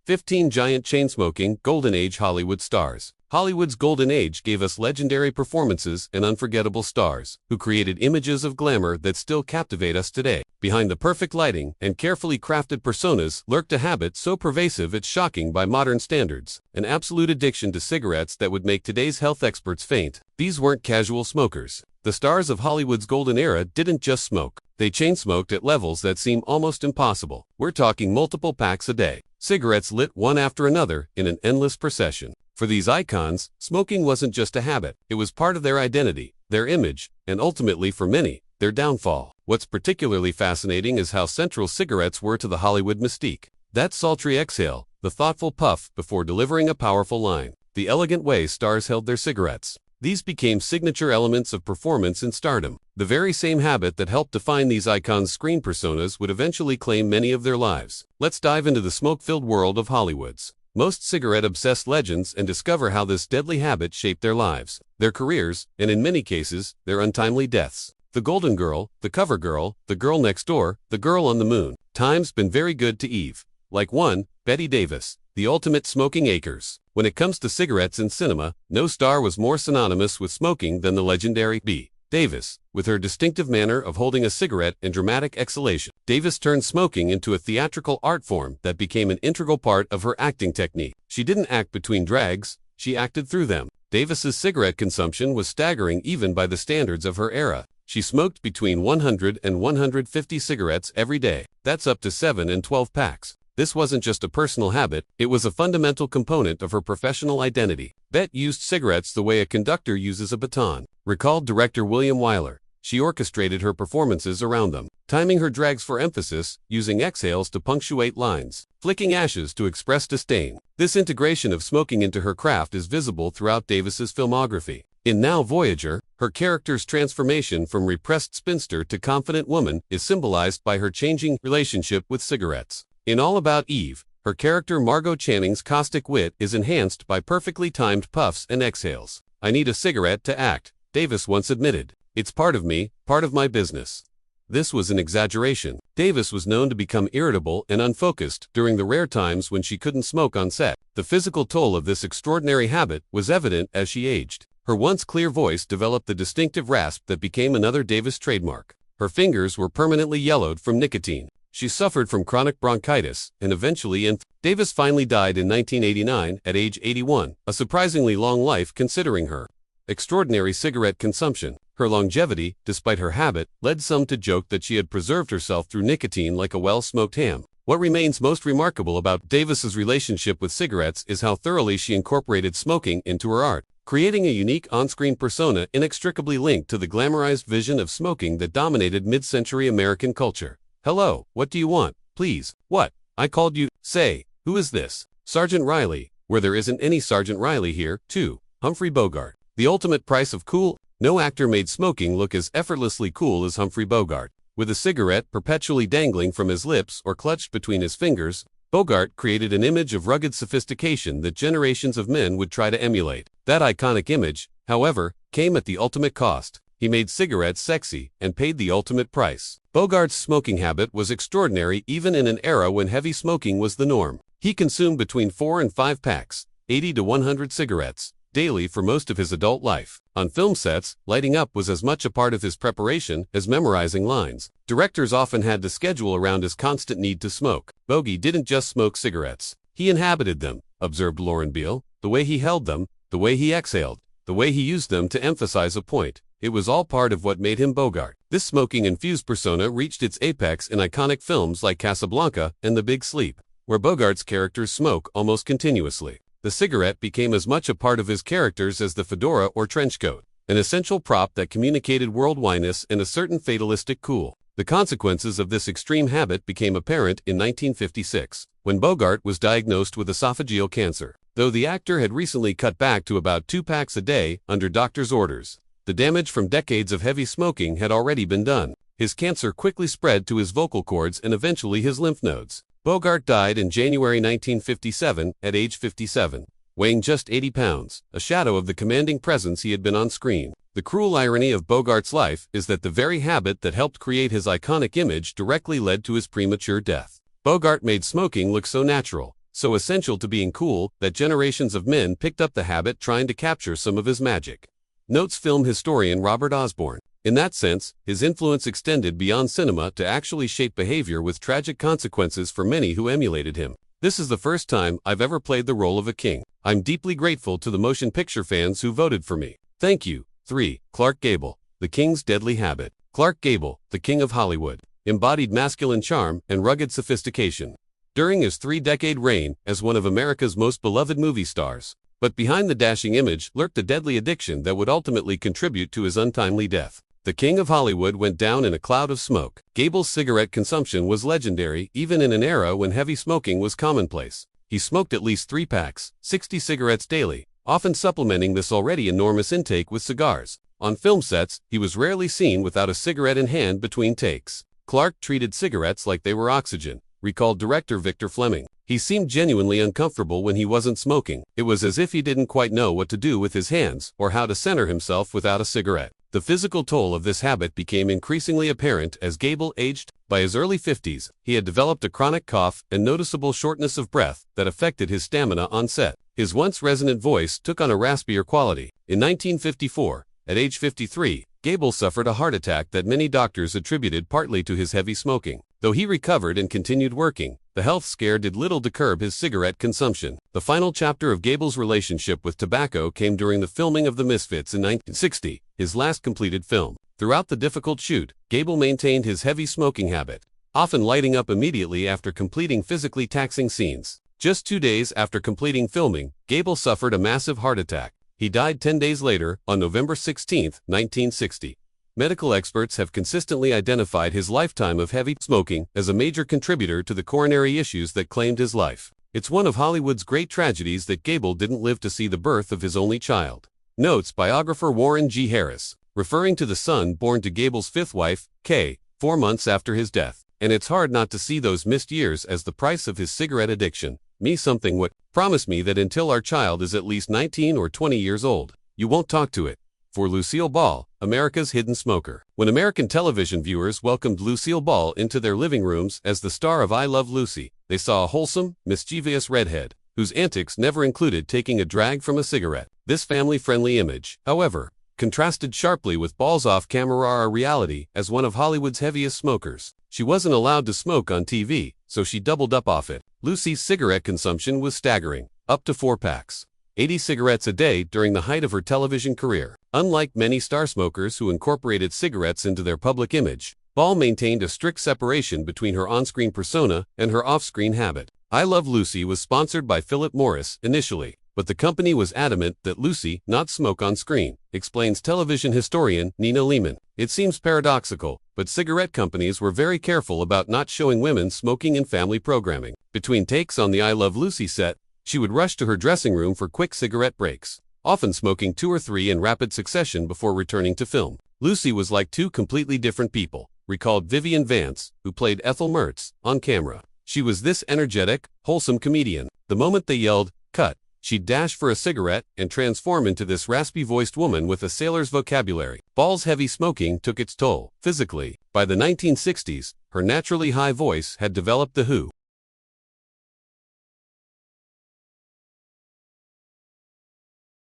15 Giant Chain-Smoking Golden Age Hollywood Stars. Hollywood's golden age gave us legendary performances and unforgettable stars, who created images of glamour that still captivate us today. Behind the perfect lighting and carefully crafted personas lurked a habit so pervasive it's shocking by modern standards, an absolute addiction to cigarettes that would make today's health experts faint. These weren't casual smokers. The stars of Hollywood's golden era didn't just smoke. They chain-smoked at levels that seem almost impossible. We're talking multiple packs a day. Cigarettes lit one after another in an endless procession. For these icons, smoking wasn't just a habit. It was part of their identity, their image, and ultimately, for many, their downfall. What's particularly fascinating is how central cigarettes were to the Hollywood mystique. That sultry exhale, the thoughtful puff before delivering a powerful line, the elegant way stars held their cigarettes. These became signature elements of performance and stardom. The very same habit that helped define these icons' screen personas would eventually claim many of their lives. Let's dive into the smoke-filled world of Hollywood's most cigarette-obsessed legends and discover how this deadly habit shaped their lives, their careers, and in many cases, their untimely deaths. The Golden Girl, the Cover Girl, the Girl Next Door, the Girl on the Moon. Time's been very good to Eve. Like one, Betty Davis, the ultimate smoking acres. When it comes to cigarettes in cinema, no star was more synonymous with smoking than the legendary B. Davis, with her distinctive manner of holding a cigarette and dramatic exhalation. Davis turned smoking into a theatrical art form that became an integral part of her acting technique. She didn't act between drags, she acted through them. Davis's cigarette consumption was staggering even by the standards of her era. She smoked between 100 and 150 cigarettes every day. That's up to 7 and 12 packs. This wasn't just a personal habit, it was a fundamental component of her professional identity. Bet used cigarettes the way a conductor uses a baton. Recalled director William Wyler, she orchestrated her performances around them, timing her drags for emphasis, using exhales to punctuate lines, flicking ashes to express disdain. This integration of smoking into her craft is visible throughout Davis's filmography. In Now Voyager, her character's transformation from repressed spinster to confident woman is symbolized by her changing relationship with cigarettes. In All About Eve, her character Margot Channing's caustic wit is enhanced by perfectly timed puffs and exhales. I need a cigarette to act, Davis once admitted. It's part of me, part of my business. This was an exaggeration. Davis was known to become irritable and unfocused during the rare times when she couldn't smoke on set. The physical toll of this extraordinary habit was evident as she aged. Her once clear voice developed the distinctive rasp that became another Davis trademark. Her fingers were permanently yellowed from nicotine. She suffered from chronic bronchitis and eventually Davis finally died in 1989 at age 81, a surprisingly long life considering her extraordinary cigarette consumption. Her longevity, despite her habit, led some to joke that she had preserved herself through nicotine like a well-smoked ham. What remains most remarkable about Davis's relationship with cigarettes is how thoroughly she incorporated smoking into her art, creating a unique on-screen persona inextricably linked to the glamorized vision of smoking that dominated mid-century American culture. Hello, what do you want? Please, what? I called you. Say, who is this? Sergeant Riley, where there isn't any Sergeant Riley here, too. Humphrey Bogart. The ultimate price of cool? No actor made smoking look as effortlessly cool as Humphrey Bogart. With a cigarette perpetually dangling from his lips or clutched between his fingers, Bogart created an image of rugged sophistication that generations of men would try to emulate. That iconic image, however, came at the ultimate cost. He made cigarettes sexy and paid the ultimate price. Bogart's smoking habit was extraordinary even in an era when heavy smoking was the norm. He consumed between 4 and 5 packs, 80 to 100 cigarettes, daily for most of his adult life. On film sets, lighting up was as much a part of his preparation as memorizing lines. Directors often had to schedule around his constant need to smoke. Bogey didn't just smoke cigarettes. He inhabited them, observed Lauren Beale. The way he held them, the way he exhaled, the way he used them to emphasize a point. It was all part of what made him Bogart. This smoking-infused persona reached its apex in iconic films like Casablanca and The Big Sleep, where Bogart's characters smoke almost continuously. The cigarette became as much a part of his characters as the fedora or trench coat, an essential prop that communicated worldwiness and a certain fatalistic cool. The consequences of this extreme habit became apparent in 1956, when Bogart was diagnosed with esophageal cancer. Though the actor had recently cut back to about 2 packs a day under doctor's orders, the damage from decades of heavy smoking had already been done. His cancer quickly spread to his vocal cords and eventually his lymph nodes. Bogart died in January 1957 at age 57, weighing just 80 pounds, a shadow of the commanding presence he had been on screen. The cruel irony of Bogart's life is that the very habit that helped create his iconic image directly led to his premature death. Bogart made smoking look so natural, so essential to being cool that generations of men picked up the habit trying to capture some of his magic. Notes film historian Robert Osborne. In that sense, his influence extended beyond cinema to actually shape behavior with tragic consequences for many who emulated him. This is the first time I've ever played the role of a king. I'm deeply grateful to the motion picture fans who voted for me. Thank you. 3. Clark Gable, the King's Deadly Habit. Clark Gable, the King of Hollywood, embodied masculine charm and rugged sophistication during his 3-decade reign as one of America's most beloved movie stars. But behind the dashing image lurked a deadly addiction that would ultimately contribute to his untimely death. The King of Hollywood went down in a cloud of smoke. Gable's cigarette consumption was legendary even in an era when heavy smoking was commonplace. He smoked at least 3 packs, 60 cigarettes daily, often supplementing this already enormous intake with cigars. On film sets, he was rarely seen without a cigarette in hand between takes. Clark treated cigarettes like they were oxygen, recalled director Victor Fleming. He seemed genuinely uncomfortable when he wasn't smoking. It was as if he didn't quite know what to do with his hands or how to center himself without a cigarette. The physical toll of this habit became increasingly apparent as Gable aged. By his early 50s, he had developed a chronic cough and noticeable shortness of breath that affected his stamina on set. His once resonant voice took on a raspier quality. In 1954, at age 53, Gable suffered a heart attack that many doctors attributed partly to his heavy smoking. Though he recovered and continued working, the health scare did little to curb his cigarette consumption. The final chapter of Gable's relationship with tobacco came during the filming of The Misfits in 1960, his last completed film. Throughout the difficult shoot, Gable maintained his heavy smoking habit, often lighting up immediately after completing physically taxing scenes. Just 2 days after completing filming, Gable suffered a massive heart attack. He died 10 days later, on November 16, 1960. Medical experts have consistently identified his lifetime of heavy smoking as a major contributor to the coronary issues that claimed his life. It's one of Hollywood's great tragedies that Gable didn't live to see the birth of his only child. Notes biographer Warren G. Harris, referring to the son born to Gable's 5th wife, Kay, 4 months after his death. And it's hard not to see those missed years as the price of his cigarette addiction. Me something would promise me that until our child is at least 19 or 20 years old, you won't talk to it. For Lucille Ball, America's hidden smoker. When American television viewers welcomed Lucille Ball into their living rooms as the star of I Love Lucy, they saw a wholesome, mischievous redhead, whose antics never included taking a drag from a cigarette. This family-friendly image, however, contrasted sharply with Ball's off-camera reality as one of Hollywood's heaviest smokers. She wasn't allowed to smoke on TV, so she doubled up off it. Lucy's cigarette consumption was staggering, up to 4 packs. 80 cigarettes a day during the height of her television career. Unlike many star smokers who incorporated cigarettes into their public image, Ball maintained a strict separation between her on-screen persona and her off-screen habit. I Love Lucy was sponsored by Philip Morris initially, but the company was adamant that Lucy not smoke on screen, explains television historian Nina Lehman. It seems paradoxical, but cigarette companies were very careful about not showing women smoking in family programming. Between takes on the I Love Lucy set, she would rush to her dressing room for quick cigarette breaks, often smoking 2 or 3 in rapid succession before returning to film. Lucy was like 2 completely different people, recalled Vivian Vance, who played Ethel Mertz, on camera. She was this energetic, wholesome comedian. The moment they yelled, "Cut," she'd dash for a cigarette and transform into this raspy-voiced woman with a sailor's vocabulary. Ball's heavy smoking took its toll, physically. By the 1960s, her naturally high voice had developed the Who